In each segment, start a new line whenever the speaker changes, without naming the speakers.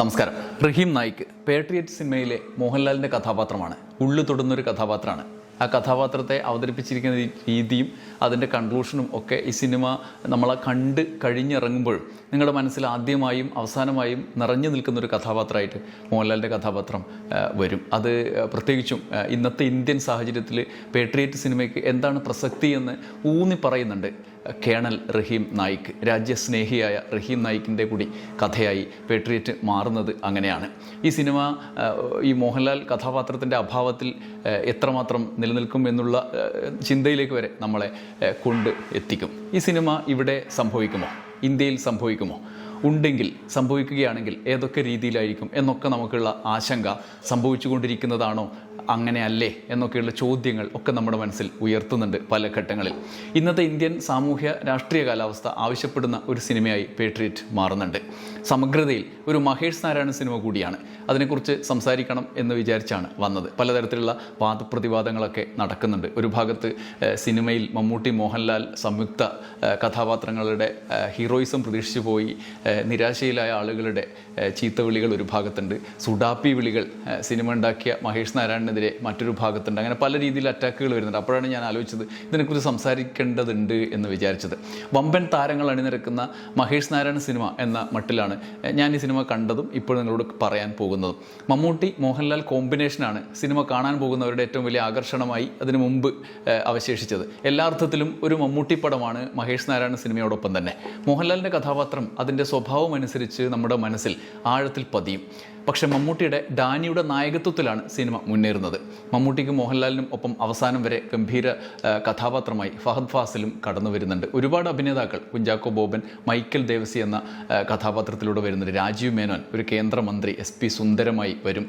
നമസ്കാരം. റഹീം നായിക്ക് പേട്രിയറ്റ് സിനിമയിലെ മോഹൻലാലിൻ്റെ കഥാപാത്രമാണ്. ഉള്ളു തൊടുന്നൊരു കഥാപാത്രമാണ്. ആ കഥാപാത്രത്തെ അവതരിപ്പിച്ചിരിക്കുന്ന രീതിയും അതിൻ്റെ കൺക്ലൂഷനും ഒക്കെ ഈ സിനിമ നമ്മളെ കണ്ട് കഴിഞ്ഞിറങ്ങുമ്പോഴും നിങ്ങളുടെ മനസ്സിൽ ആദ്യമായും അവസാനമായും നിറഞ്ഞു നിൽക്കുന്നൊരു കഥാപാത്രമായിട്ട് മോഹൻലാലിൻ്റെ കഥാപാത്രം വരും. അത് പ്രത്യേകിച്ചും ഇന്നത്തെ ഇന്ത്യൻ സാഹചര്യത്തിൽ പേട്രിയറ്റ് സിനിമയ്ക്ക് എന്താണ് പ്രസക്തി എന്ന് ഊന്നി പറയുന്നുണ്ട് കേണൽ റഹീം നായിക്ക്. രാജ്യസ്നേഹിയായ റഹീം നായിക്കിൻ്റെ കൂടി കഥയായി പേട്രിയറ്റ് മാറുന്നത് അങ്ങനെയാണ്. ഈ സിനിമ ഈ മോഹൻലാൽ കഥാപാത്രത്തിൻ്റെ അഭാവത്തിൽ എത്രമാത്രം നിലനിൽക്കും എന്നുള്ള ചിന്തയിലേക്ക് വരെ നമ്മളെ കൊണ്ട് എത്തിക്കും. ഈ സിനിമ ഇവിടെ സംഭവിക്കുമോ? ഇന്ത്യയിൽ സംഭവിക്കുമോ? ഉണ്ടെങ്കിൽ, സംഭവിക്കുകയാണെങ്കിൽ ഏതൊക്കെ രീതിയിലായിരിക്കും എന്നൊക്കെ നമുക്കുള്ള ആശങ്ക, സംഭവിച്ചുകൊണ്ടിരിക്കുന്നതാണോ അങ്ങനെ അല്ലേ എന്നൊക്കെയുള്ള ചോദ്യങ്ങൾ ഒക്കെ നമ്മുടെ മനസ്സിൽ ഉയർത്തുന്നുണ്ട് പല ഘട്ടങ്ങളിൽ. ഇന്നത്തെ ഇന്ത്യൻ സാമൂഹ്യ രാഷ്ട്രീയ കാലാവസ്ഥ ആവശ്യപ്പെടുന്ന ഒരു സിനിമയായി പേട്രിയറ്റ് മാറുന്നുണ്ട്. സമഗ്രതയിൽ ഒരു മഹേഷ് നാരായണൻ സിനിമ കൂടിയാണ്. അതിനെക്കുറിച്ച് സംസാരിക്കണം എന്ന് വിചാരിച്ചാണ് വന്നത്. പലതരത്തിലുള്ള വാദപ്രതിവാദങ്ങളൊക്കെ നടക്കുന്നുണ്ട്. ഒരു ഭാഗത്ത് സിനിമയിൽ മമ്മൂട്ടി മോഹൻലാൽ സംയുക്ത കഥാപാത്രങ്ങളുടെ ഹീറോയിസം പ്രതീക്ഷിച്ചു പോയി നിരാശയിലായ ആളുകളുടെ ചീത്തവിളികൾ ഒരു ഭാഗത്തുണ്ട്. സുഡാപ്പി വിളികൾ സിനിമ ഉണ്ടാക്കിയ മഹേഷ് നാരായണനെതിരെ മറ്റൊരു ഭാഗത്തുണ്ട്. അങ്ങനെ പല രീതിയിൽ അറ്റാക്കുകൾ വരുന്നുണ്ട്. അപ്പോഴാണ് ഞാൻ ആലോചിച്ചത് ഇതിനെക്കുറിച്ച് സംസാരിക്കേണ്ടതുണ്ട് എന്ന് വിചാരിച്ചത്. വമ്പൻ താരങ്ങൾ അണിനിരക്കുന്ന മഹേഷ് നാരായണൻ സിനിമ എന്ന മട്ടിലാണ് ഞാൻ ഈ സിനിമ കണ്ടതും ഇപ്പോൾ നിങ്ങളോട് പറയാൻ പോകുന്നതും. മമ്മൂട്ടി മോഹൻലാൽ കോമ്പിനേഷനാണ് സിനിമ കാണാൻ പോകുന്നവരുടെ ഏറ്റവും വലിയ ആകർഷണമായി അതിനു മുമ്പ് അവശേഷിച്ചത്. എല്ലാ അർത്ഥത്തിലും ഒരു മമ്മൂട്ടി പടമാണ് മഹേഷ് നാരായണൻ സിനിമയോടൊപ്പം തന്നെ. മോഹൻലാലിൻ്റെ കഥാപാത്രം അതിൻ്റെ സ്വഭാവം അനുസരിച്ച് നമ്മുടെ മനസ്സിൽ ആഴത്തിൽ പതിയും. പക്ഷേ മമ്മൂട്ടിയുടെ ഡാനിയുടെ നായകത്വത്തിലാണ് സിനിമ മുന്നേറുന്നത്. മമ്മൂട്ടിക്കും മോഹൻലാലിനും ഒപ്പം അവസാനം വരെ ഗംഭീര കഥാപാത്രമായി ഫഹദ് ഫാസിലും കടന്നു വരുന്നുണ്ട്. ഒരുപാട് അഭിനേതാക്കൾ, കുഞ്ചാക്കോ ബോബൻ, മൈക്കൽ ദേവസി എന്ന കഥാപാത്രത്തിലൂടെ വരുന്നുണ്ട്. രാജീവ് മേനോൻ ഒരു കേന്ദ്രമന്ത്രി, SP സുന്ദരമായി വരും.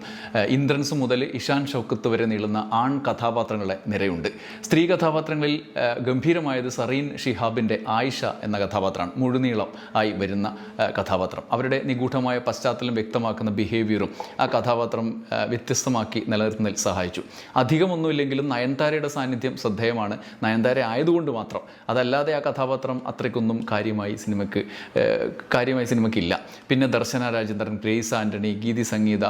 ഇന്ദ്രൻസ് മുതൽ ഇഷാൻ ഷൗക്കത്ത് വരെ നീളുന്ന ആൺ കഥാപാത്രങ്ങളെ നിരയുണ്ട്. സ്ത്രീ കഥാപാത്രങ്ങളിൽ ഗംഭീരമായത് സറീൻ ഷിഹാബിൻ്റെ ആയിഷ എന്ന കഥാപാത്രമാണ്. മുഴുനീളം ആയി വരുന്ന കഥാപാത്രം. അവരുടെ നിഗൂഢമായ പശ്ചാത്തലം വ്യക്തമാക്കുന്ന ബിഹേവിയറും ആ കഥാപാത്രം വ്യത്യസ്തമാക്കി നിലനിർത്തുന്നതിൽ സഹായിച്ചു. അധികമൊന്നുമില്ലെങ്കിലും നയൻതാരയുടെ സാന്നിധ്യം ശ്രദ്ധേയമാണ്. നയൻതാര ആയതുകൊണ്ട് മാത്രം. അതല്ലാതെ ആ കഥാപാത്രം അത്രയ്ക്കൊന്നും കാര്യമായി സിനിമയ്ക്കില്ല. പിന്നെ ദർശന രാജേന്ദ്രൻ, ഗ്രേസ് ആൻ്റണി, ഗീതി സംഗീത,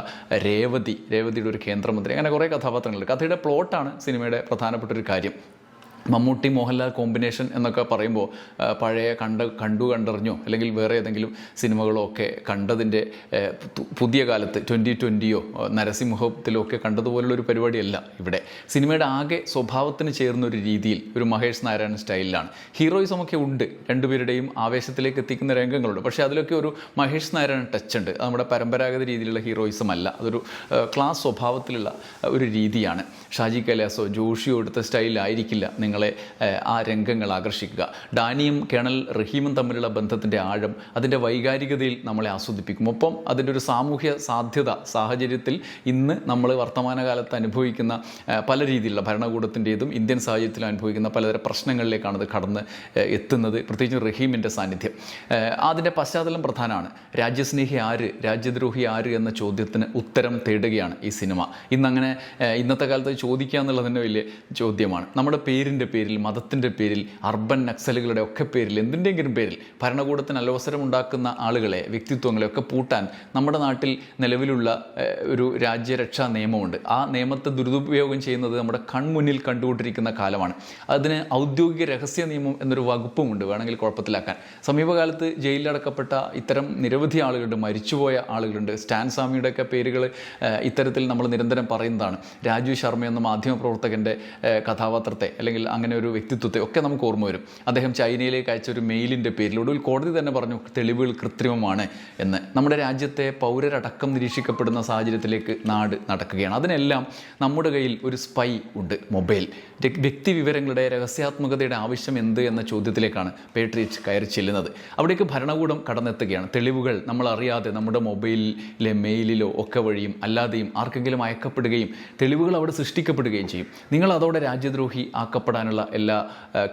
രേവതിയുടെ ഒരു കേന്ദ്രമന്ത്രി, അങ്ങനെ കുറേ കഥാപാത്രങ്ങളുണ്ട്. കഥയുടെ പ്ലോട്ടാണ് സിനിമയുടെ പ്രധാനപ്പെട്ട ഒരു കാര്യം. മമ്മൂട്ടി മോഹൻലാൽ കോമ്പിനേഷൻ എന്നൊക്കെ പറയുമ്പോൾ പഴയ കണ്ടറിഞ്ഞോ അല്ലെങ്കിൽ വേറെ ഏതെങ്കിലും സിനിമകളോ ഒക്കെ കണ്ടതിൻ്റെ പുതിയ കാലത്ത് 2020യോ നരസിംഹത്തിലോ ഒക്കെ കണ്ടതുപോലുള്ളൊരു പരിപാടിയല്ല ഇവിടെ. സിനിമയുടെ ആകെ സ്വഭാവത്തിന് ചേർന്നൊരു രീതിയിൽ ഒരു മഹേഷ് നാരായണൻ സ്റ്റൈലിലാണ്. ഹീറോയിസമൊക്കെ ഉണ്ട്, രണ്ടുപേരുടെയും ആവേശത്തിലേക്ക് എത്തിക്കുന്ന രംഗങ്ങളുണ്ട്. പക്ഷേ അതിലൊക്കെ ഒരു മഹേഷ് നാരായണൻ ടച്ച് ഉണ്ട്. അത് നമ്മുടെ പരമ്പരാഗത രീതിയിലുള്ള ഹീറോയിസം അല്ല, അതൊരു ക്ലാസ് സ്വഭാവത്തിലുള്ള ഒരു രീതിയാണ്. ഷാജി കൈലാസോ ജോഷിയോ എടുത്ത സ്റ്റൈലായിരിക്കില്ല നിങ്ങളെ ആ രംഗങ്ങൾ ആകർഷിക്കുക. ഡാനിയും കേണൽ റഹീമും തമ്മിലുള്ള ബന്ധത്തിൻ്റെ ആഴം, അതിൻ്റെ വൈകാരികതയിൽ നമ്മളെ ആസ്വദിപ്പിക്കും. ഒപ്പം അതിൻ്റെ ഒരു സാമൂഹ്യ സാഹചര്യത്തിൽ ഇന്ന് നമ്മൾ വർത്തമാനകാലത്ത് അനുഭവിക്കുന്ന പല രീതിയിലുള്ള ഭരണകൂടത്തിൻ്റെതും ഇന്ത്യൻ സാഹചര്യത്തിൽ അനുഭവിക്കുന്ന പലതരം പ്രശ്നങ്ങളിലേക്കാണ് അത് കടന്ന് എത്തുന്നത്. പ്രത്യേകിച്ച് റഹീമിൻ്റെ സാന്നിധ്യം. അതിൻ്റെ പശ്ചാത്തലം പ്രധാനമാണ്. രാജ്യസ്നേഹി ആര്, രാജ്യദ്രോഹി ആര് എന്ന ചോദ്യത്തിന് ഉത്തരം തേടുകയാണ് ഈ സിനിമ. ഇന്നത്തെ കാലത്ത് ചോദിക്കുക എന്നുള്ളതിൻ്റെ വലിയ ചോദ്യമാണ്. നമ്മുടെ പേരിൻ്റെ പേരിൽ, മതത്തിൻ്റെ പേരിൽ, അർബൻ നക്സലുകളുടെ ഒക്കെ പേരിൽ, എന്തിൻ്റെങ്കിലും പേരിൽ ഭരണകൂടത്തിന് അലോസരം ഉണ്ടാക്കുന്ന ആളുകളെ, വ്യക്തിത്വങ്ങളെ ഒക്കെ പൂട്ടാൻ നമ്മുടെ നാട്ടിൽ നിലവിലുള്ള ഒരു രാജ്യരക്ഷാ നിയമമുണ്ട്. ആ നിയമത്തെ ദുരുപയോഗം ചെയ്യുന്നത് നമ്മുടെ കൺമുന്നിൽ കണ്ടുകൊണ്ടിരിക്കുന്ന കാലമാണ്. അതിന് ഔദ്യോഗിക രഹസ്യ നിയമം എന്നൊരു വകുപ്പുമുണ്ട്, വേണമെങ്കിൽ കുഴപ്പത്തിലാക്കാൻ. സമീപകാലത്ത് ജയിലിലടക്കപ്പെട്ട ഇത്തരം നിരവധി ആളുകളുണ്ട്, മരിച്ചുപോയ ആളുകളുണ്ട്. സ്റ്റാൻ സ്വാമിയുടെയൊക്കെ പേരുകൾ ഇത്തരത്തിൽ നമ്മൾ നിരന്തരം പറയുന്നതാണ്. രാജു ശർമ്മ എന്ന മാധ്യമപ്രവർത്തകൻ്റെ കഥാപാത്രത്തെ അല്ലെങ്കിൽ അങ്ങനെ ഒരു വ്യക്തിത്വത്തെ ഒക്കെ നമുക്ക് ഓർമ്മ വരും. അദ്ദേഹം ചൈനയിലേക്ക് അയച്ച ഒരു മെയിലിൻ്റെ പേരിൽ ഒടുവിൽ കോടതി തന്നെ പറഞ്ഞു തെളിവുകൾ കൃത്രിമമാണ് എന്ന്. നമ്മുടെ രാജ്യത്തെ പൗരരടക്കം നിരീക്ഷിക്കപ്പെടുന്ന സാഹചര്യത്തിലേക്ക് നാട് നടക്കുകയാണ്. അതിനെല്ലാം നമ്മുടെ കയ്യിൽ ഒരു സ്പൈ ഉണ്ട്, മൊബൈൽ. വ്യക്തി വിവരങ്ങളുടെ രഹസ്യാത്മകതയുടെ ആവശ്യം എന്ത് എന്ന ചോദ്യത്തിലേക്കാണ് പേട്രിയറ്റ് കയറി ചെല്ലുന്നത്. അവിടേക്ക് ഭരണകൂടം കടന്നെത്തുകയാണ്. തെളിവുകൾ നമ്മൾ അറിയാതെ നമ്മുടെ മൊബൈലിലെ മെയിലിലോ ഒക്കെ വഴിയും അല്ലാതെയും ആർക്കെങ്കിലും അയക്കപ്പെടുകയും തെളിവുകൾ അവിടെ സൃഷ്ടിക്കപ്പെടുകയും ചെയ്യും. നിങ്ങൾ അതോടെ രാജ്യദ്രോഹി ആക്കപ്പെടാൻ പോകാനുള്ള എല്ലാ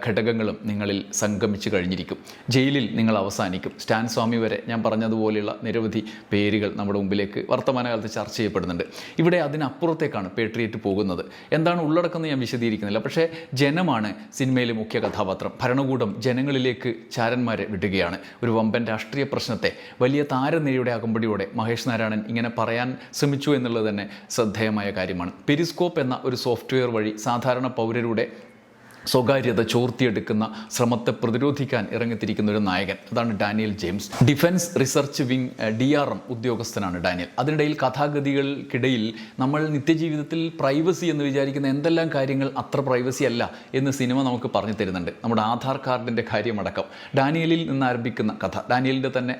ഘടകങ്ങളും നിങ്ങളിൽ സംഗമിച്ചു കഴിഞ്ഞിരിക്കും. ജയിലിൽ നിങ്ങൾ അവസാനിക്കും. സ്റ്റാൻ സ്വാമി വരെ ഞാൻ പറഞ്ഞതുപോലെയുള്ള നിരവധി പേരുകൾ നമ്മുടെ മുമ്പിലേക്ക് വർത്തമാനകാലത്ത് ചർച്ച ചെയ്യപ്പെടുന്നുണ്ട്. ഇവിടെ അതിനപ്പുറത്തേക്കാണ് പേട്രിയറ്റ് പോകുന്നത്. എന്താണ് ഉള്ളടക്കം ഞാൻ വിശദീകരിക്കുന്നില്ല. പക്ഷേ ജനമാണ് സിനിമയിലെ മുഖ്യ കഥാപാത്രം. ഭരണകൂടം ജനങ്ങളിലേക്ക് ചാരന്മാരെ വിടുകയാണ്. ഒരു വമ്പൻ രാഷ്ട്രീയ പ്രശ്നത്തെ വലിയ താരനിരയുടെ അകമ്പടിയോടെ മഹേഷ് നാരായണൻ ഇങ്ങനെ പറയാൻ ശ്രമിച്ചു എന്നുള്ളത് തന്നെ ശ്രദ്ധേയമായ കാര്യമാണ്. പെരിസ്കോപ്പ് എന്ന ഒരു സോഫ്റ്റ്വെയർ വഴി സാധാരണ പൗരരുടെ സ്വകാര്യത ചോർത്തിയെടുക്കുന്ന ശ്രമത്തെ പ്രതിരോധിക്കാൻ ഇറങ്ങിത്തിരിക്കുന്ന ഒരു നായകൻ, അതാണ് Daniel James. Defence research wing DRM ഉദ്യോഗസ്ഥനാണ് ഡാനിയൽ. അതിനിടയിൽ കഥാഗതികൾക്കിടയിൽ നമ്മൾ നിത്യജീവിതത്തിൽ പ്രൈവസി എന്ന് വിചാരിക്കുന്ന എന്തെല്ലാം കാര്യങ്ങൾ അത്ര പ്രൈവസി അല്ല എന്ന് സിനിമ നമുക്ക് പറഞ്ഞു തരുന്നുണ്ട്. നമ്മുടെ ആധാർ കാർഡിൻ്റെ കാര്യമടക്കം ഡാനിയലിൽ നിന്ന് ആരംഭിക്കുന്ന കഥ ഡാനിയലിൻ്റെ തന്നെ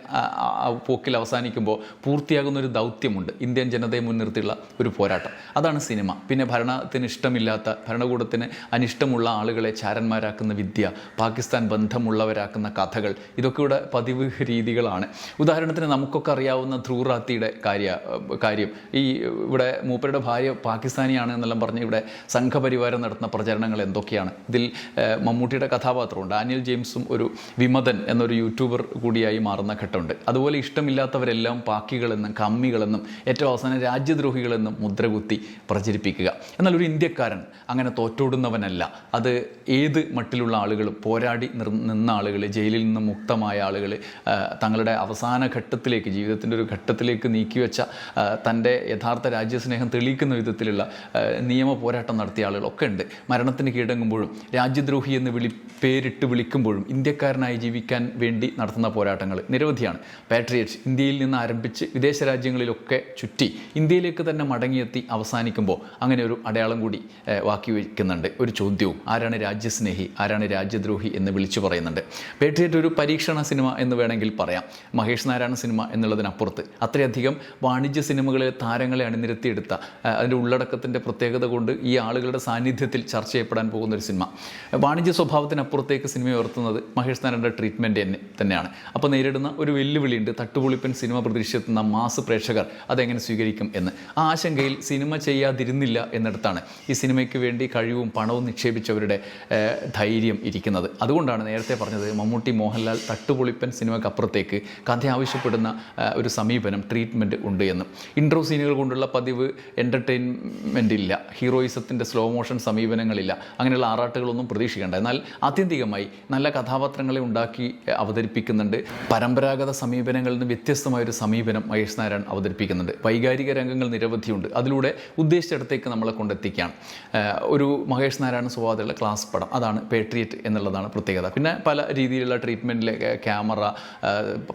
പോക്കിൽ അവസാനിക്കുമ്പോൾ പൂർത്തിയാകുന്ന ഒരു ദൗത്യമുണ്ട്. ഇന്ത്യൻ ജനതയെ മുൻനിർത്തിയുള്ള ഒരു പോരാട്ടം, അതാണ് സിനിമ. പിന്നെ ഭരണത്തിന് ഇഷ്ടമില്ലാത്ത, ഭരണകൂടത്തിന് അനിഷ്ടമുള്ള ആളുകളെ ചാരന്മാരാക്കുന്ന വിദ്യ, പാകിസ്ഥാൻ ബന്ധമുള്ളവരാക്കുന്ന കഥകൾ, ഇതൊക്കെ ഇവിടെ പതിവ് രീതികളാണ്. ഉദാഹരണത്തിന് നമുക്കൊക്കെ അറിയാവുന്ന ധ്രുവ് റാത്തിയുടെ കാര്യം ഈ ഇവിടെ മൂപ്പരുടെ ഭാര്യ പാകിസ്ഥാനിയാണ് എന്നെല്ലാം പറഞ്ഞ് ഇവിടെ സംഘപരിവാരം നടത്തുന്ന പ്രചരണങ്ങൾ എന്തൊക്കെയാണ്. ഇതിൽ മമ്മൂട്ടിയുടെ കഥാപാത്രവും ഡാനിയൽ ജെയിംസും ഒരു വിമതൻ എന്നൊരു യൂട്യൂബർ കൂടിയായി മാറുന്ന ഘട്ടമുണ്ട്. അതുപോലെ ഇഷ്ടമില്ലാത്തവരെല്ലാം പാക്കികളെന്നും കമ്മികളെന്നും ഏറ്റവും അവസാനം രാജ്യദ്രോഹികളെന്നും മുദ്രകുത്തി പ്രചരിപ്പിക്കുക. എന്നാൽ ഒരു ഇന്ത്യക്കാരൻ അങ്ങനെ തോറ്റോടുന്നവനല്ല. അത് ഏത് മട്ടിലുള്ള ആളുകളും പോരാടി നിന്ന ആളുകൾ, ജയിലിൽ നിന്ന് മുക്തമായ ആളുകൾ, തങ്ങളുടെ അവസാന ഘട്ടത്തിലേക്ക്, ജീവിതത്തിൻ്റെ ഒരു ഘട്ടത്തിലേക്ക് നീക്കിവെച്ച തൻ്റെ യഥാർത്ഥ രാജ്യസ്നേഹം തെളിയിക്കുന്ന വിധത്തിലുള്ള നിയമ പോരാട്ടം നടത്തിയ ആളുകളൊക്കെ ഉണ്ട്. മരണത്തിന് കീഴടങ്ങുമ്പോഴും രാജ്യദ്രോഹി എന്ന് പേരിട്ട് വിളിക്കുമ്പോഴും ഇന്ത്യക്കാരനായി ജീവിക്കാൻ വേണ്ടി നടത്തുന്ന പോരാട്ടങ്ങൾ നിരവധിയാണ്. പാട്രിയറ്റ്സ് ഇന്ത്യയിൽ നിന്ന് ആരംഭിച്ച് വിദേശ രാജ്യങ്ങളിലൊക്കെ ചുറ്റി ഇന്ത്യയിലേക്ക് തന്നെ മടങ്ങിയെത്തി അവസാനിക്കുമ്പോൾ അങ്ങനെ ഒരു അടയാളം കൂടി ബാക്കി വയ്ക്കുന്നുണ്ട്. ഒരു ചോദ്യവും, ആരാണ് രാജ്യസ്നേഹി, ആരാണ് രാജ്യദ്രോഹി എന്ന് വിളിച്ചു പറയുന്നുണ്ട്. പേട്രിയറ്റ് ഒരു പരീക്ഷണ സിനിമ എന്ന് വേണമെങ്കിൽ പറയാം. മഹേഷ് നാരായണ സിനിമ എന്നുള്ളതിനപ്പുറത്ത് അത്രയധികം വാണിജ്യ സിനിമകളിൽ താരങ്ങളെ അണിനിരത്തിയെടുത്ത അതിൻ്റെ ഉള്ളടക്കത്തിൻ്റെ പ്രത്യേകത കൊണ്ട് ഈ ആളുകളുടെ സാന്നിധ്യത്തിൽ ചർച്ച ചെയ്യപ്പെടാൻ പോകുന്നൊരു സിനിമ. വാണിജ്യ സ്വഭാവത്തിനപ്പുറത്തേക്ക് സിനിമ ഉയർത്തുന്നത് മഹേഷ് നാരായണൻ്റെ ട്രീറ്റ്മെൻറ്റ് തന്നെയാണ്. അപ്പോൾ നേരിടുന്ന ഒരു വെല്ലുവിളിയുണ്ട്. തട്ടുപൊളിപ്പൻ സിനിമ പ്രതീക്ഷിച്ചെത്തുന്ന മാസ് പ്രേക്ഷകർ അതെങ്ങനെ സ്വീകരിക്കും എന്ന്. ആ ആശങ്കയിൽ സിനിമ ചെയ്യാതിരുന്നില്ല എന്നിടത്താണ് ഈ സിനിമയ്ക്ക് വേണ്ടി കഴിവും പണവും നിക്ഷേപിച്ചവരുടെ ധൈര്യം ഇരിക്കുന്നത്. അതുകൊണ്ടാണ് നേരത്തെ പറഞ്ഞത് മമ്മൂട്ടി മോഹൻലാൽ തട്ടുപൊളിപ്പൻ സിനിമയ്ക്കപ്പുറത്തേക്ക് കഥ ആവശ്യപ്പെടുന്ന ഒരു സമീപനം, ട്രീറ്റ്മെൻറ്റ് ഉണ്ട് എന്ന്. ഇൻട്രോ സീനുകൾ കൊണ്ടുള്ള പതിവ് എൻ്റർടൈൻമെൻ്റ് ഇല്ല, ഹീറോയിസത്തിൻ്റെ സ്ലോ മോഷൻ സമീപനങ്ങളില്ല, അങ്ങനെയുള്ള ആറാട്ടുകളൊന്നും പ്രതീക്ഷിക്കേണ്ട. എന്നാൽ ആത്യന്തികമായി നല്ല കഥാപാത്രങ്ങളെ ഉണ്ടാക്കി അവതരിപ്പിക്കുന്നുണ്ട്. പരമ്പരാഗത സമീപനങ്ങളിൽ നിന്ന് വ്യത്യസ്തമായൊരു സമീപനം മഹേഷ് നാരായണൻ അവതരിപ്പിക്കുന്നുണ്ട്. വൈകാരിക രംഗങ്ങൾ നിരവധിയുണ്ട്. അതിലൂടെ ഉദ്ദേശിച്ചിടത്തേക്ക് നമ്മളെ കൊണ്ടെത്തിക്കുകയാണ്. ഒരു മഹേഷ് നാരായണൻ സ്വഭാവത്തിലുള്ള ക്ലാസ് പടം, അതാണ് പേട്രിയറ്റ് എന്നുള്ളതാണ് പ്രത്യേകത. പിന്നെ പല രീതിയിലുള്ള ട്രീറ്റ്മെൻറ്റിലെ ക്യാമറ,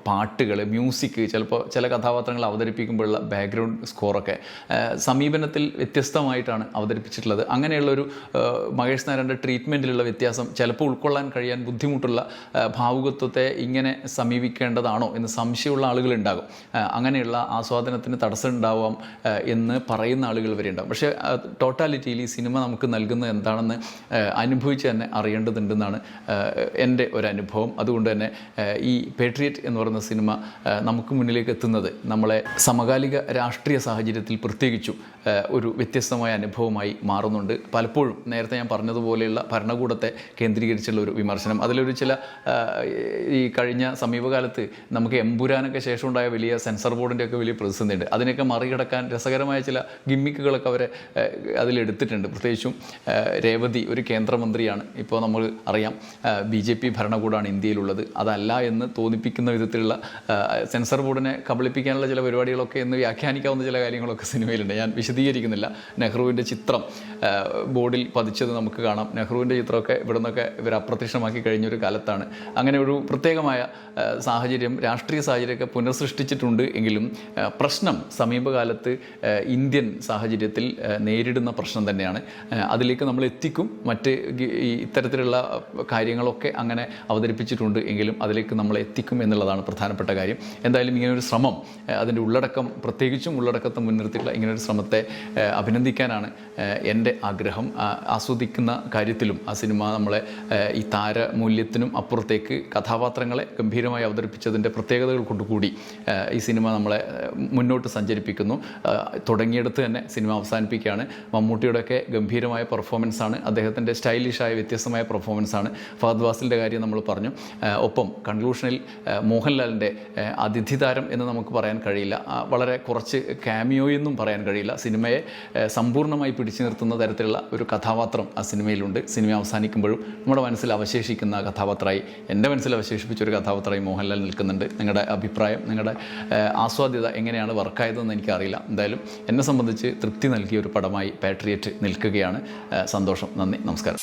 പാട്ടുകൾ, മ്യൂസിക്, ചിലപ്പോൾ ചില കഥാപാത്രങ്ങൾ അവതരിപ്പിക്കുമ്പോഴുള്ള ബാക്ക്ഗ്രൗണ്ട് സ്കോറൊക്കെ സമീപനത്തിൽ വ്യത്യസ്തമായിട്ടാണ് അവതരിപ്പിച്ചിട്ടുള്ളത്. അങ്ങനെയുള്ളൊരു മഹേഷ് നാരായണൻ്റെ ട്രീറ്റ്മെൻറ്റിലുള്ള വ്യത്യാസം ചിലപ്പോൾ ഉൾക്കൊള്ളാൻ കഴിയാൻ ബുദ്ധിമുട്ടുള്ള ഭാവുകത്വത്തെ ഇങ്ങനെ സമീപിക്കേണ്ടതാണോ എന്ന് സംശയമുള്ള ആളുകളുണ്ടാകും. അങ്ങനെയുള്ള ആസ്വാദനത്തിന് തടസ്സം ഉണ്ടാവാം എന്ന് പറയുന്ന ആളുകൾ വരെ ഉണ്ടാകും. പക്ഷേ ടോട്ടാലിറ്റിയിൽ ഈ സിനിമ നമുക്ക് നൽകുന്നത് എന്താണെന്ന് അനുഭവിച്ച് തന്നെ അറിയേണ്ടതുണ്ടെന്നാണ് എൻ്റെ ഒരനുഭവം. അതുകൊണ്ട് തന്നെ ഈ പേട്രിയറ്റ് എന്ന് പറയുന്ന സിനിമ നമുക്ക് മുന്നിലേക്ക് എത്തുന്നത് നമ്മളെ സമകാലിക രാഷ്ട്രീയ സാഹചര്യത്തിൽ പ്രത്യേകിച്ചും ഒരു വ്യത്യസ്തമായ അനുഭവമായി മാറുന്നുണ്ട്. പലപ്പോഴും നേരത്തെ ഞാൻ പറഞ്ഞതുപോലെയുള്ള ഭരണകൂടത്തെ കേന്ദ്രീകരിച്ചുള്ള ഒരു വിമർശനം, അതിലൊരു ചില ഈ കഴിഞ്ഞ സമീപകാലത്ത് നമുക്ക് എമ്പുരാനൊക്കെ ശേഷം ഉണ്ടായ വലിയ സെൻസർ ബോർഡിൻ്റെയൊക്കെ വലിയ പ്രതിസന്ധിയുണ്ട്. അതിനൊക്കെ മറികടക്കാൻ രസകരമായ ചില ഗിമ്മിക്കുകളൊക്കെ അവരെ അതിലെടുത്തിട്ടുണ്ട്. പ്രത്യേകിച്ചും രേവതി ഒരു കേന്ദ്രമന്ത്രിയാണ്. ഇപ്പോൾ നമ്മൾ അറിയാം BJP ഭരണകൂടമാണ് ഇന്ത്യയിലുള്ളത്. അതല്ല എന്ന് തോന്നിപ്പിക്കുന്ന വിധത്തിലുള്ള സെൻസർ ബോർഡിനെ കബളിപ്പിക്കാനുള്ള ചില പരിപാടികളൊക്കെ എന്ന് വ്യാഖ്യാനിക്കാവുന്ന ചില കാര്യങ്ങളൊക്കെ സിനിമയിലുണ്ട്. ഞാൻ വിശദീകരിക്കുന്നില്ല. നെഹ്റുവിൻ്റെ ചിത്രം ബോർഡിൽ പതിച്ചത് നമുക്ക് കാണാം. നെഹ്റുവിൻ്റെ ചിത്രമൊക്കെ ഇവിടെ നിന്നൊക്കെ ഇവർ അപ്രത്യക്ഷമാക്കി കഴിഞ്ഞൊരു കാലത്താണ്. അങ്ങനെ ഒരു പ്രത്യേകമായ സാഹചര്യം, രാഷ്ട്രീയ സാഹചര്യമൊക്കെ പുനഃസൃഷ്ടിച്ചിട്ടുണ്ട്. എങ്കിലും പ്രശ്നം സമീപകാലത്ത് ഇന്ത്യൻ സാഹചര്യത്തിൽ നേരിടുന്ന പ്രശ്നം തന്നെയാണ്. അതിലേക്ക് നമ്മൾ എത്തിക്കും. മറ്റ് ഇത്തരത്തിലുള്ള കാര്യങ്ങളൊക്കെ അങ്ങനെ അവതരിപ്പിച്ചിട്ടുണ്ട് എങ്കിലും അതിലേക്ക് നമ്മൾ എത്തിക്കും എന്നുള്ളതാണ് പ്രധാനപ്പെട്ട കാര്യം. എന്തായാലും ഇങ്ങനൊരു ശ്രമം, അതിൻ്റെ ഉള്ളടക്കം, പ്രത്യേകിച്ചും ഉള്ളടക്കത്തെ മുൻനിർത്തിയിട്ടുള്ള ഇങ്ങനൊരു ശ്രമത്തെ അഭിനന്ദിക്കാനാണ് എൻ്റെ ആഗ്രഹം. ആസ്വദിക്കുന്ന കാര്യത്തിലും ആ സിനിമ നമ്മളെ ഈ താരമൂല്യത്തിനും അപ്പുറത്തേക്ക് കഥാപാത്രങ്ങളെ ഗംഭീരമായി അവതരിപ്പിച്ചതിൻ്റെ പ്രത്യേകതകൾ കൊണ്ടുകൂടി ഈ സിനിമ നമ്മളെ മുന്നോട്ട് സഞ്ചരിപ്പിക്കുന്നു. തുടങ്ങിയെടുത്ത് തന്നെ സിനിമ അവസാനിപ്പിക്കുകയാണ്. മമ്മൂട്ടിയുടെയൊക്കെ ഗംഭീരമായ പെർഫോമൻസാണ്. അദ്ദേഹത്തിൻ്റെ സ്റ്റൈലിഷായ വ്യത്യസ്തമായ പെർഫോമൻസാണ്. ഫഹദ് ഫാസിലിൻ്റെ കാര്യം നമ്മൾ പറഞ്ഞു. ഒപ്പം കൺക്ലൂഷനിൽ മോഹൻലാലിൻ്റെ അതിഥിതാരം എന്ന് നമുക്ക് പറയാൻ കഴിയില്ല, വളരെ കുറച്ച് ക്യാമിയോയെന്നും പറയാൻ കഴിയില്ല. സിനിമയെ സമ്പൂർണ്ണമായി പിടിച്ചു നിർത്തുന്ന തരത്തിലുള്ള ഒരു കഥാപാത്രം ആ സിനിമയിലുണ്ട്. സിനിമ അവസാനിക്കുമ്പോഴും നമ്മുടെ മനസ്സിൽ അവശേഷിക്കുന്ന കഥാപാത്രമായി, എൻ്റെ മനസ്സിൽ അവശേഷിപ്പിച്ചൊരു കഥാപാത്രമായി മോഹൻലാൽ നിൽക്കുന്നുണ്ട്. നിങ്ങളുടെ അഭിപ്രായം, നിങ്ങളുടെ ആസ്വാദ്യത എങ്ങനെയാണ് വർക്കായതെന്ന് എനിക്കറിയില്ല. എന്തായാലും എന്നെ സംബന്ധിച്ച് തൃപ്തി നൽകിയ ഒരു പടമായി പാട്രിയറ്റ് നിൽക്കുകയാണ്. സന്തോഷം. നന്ദി. നമസ്കാരം.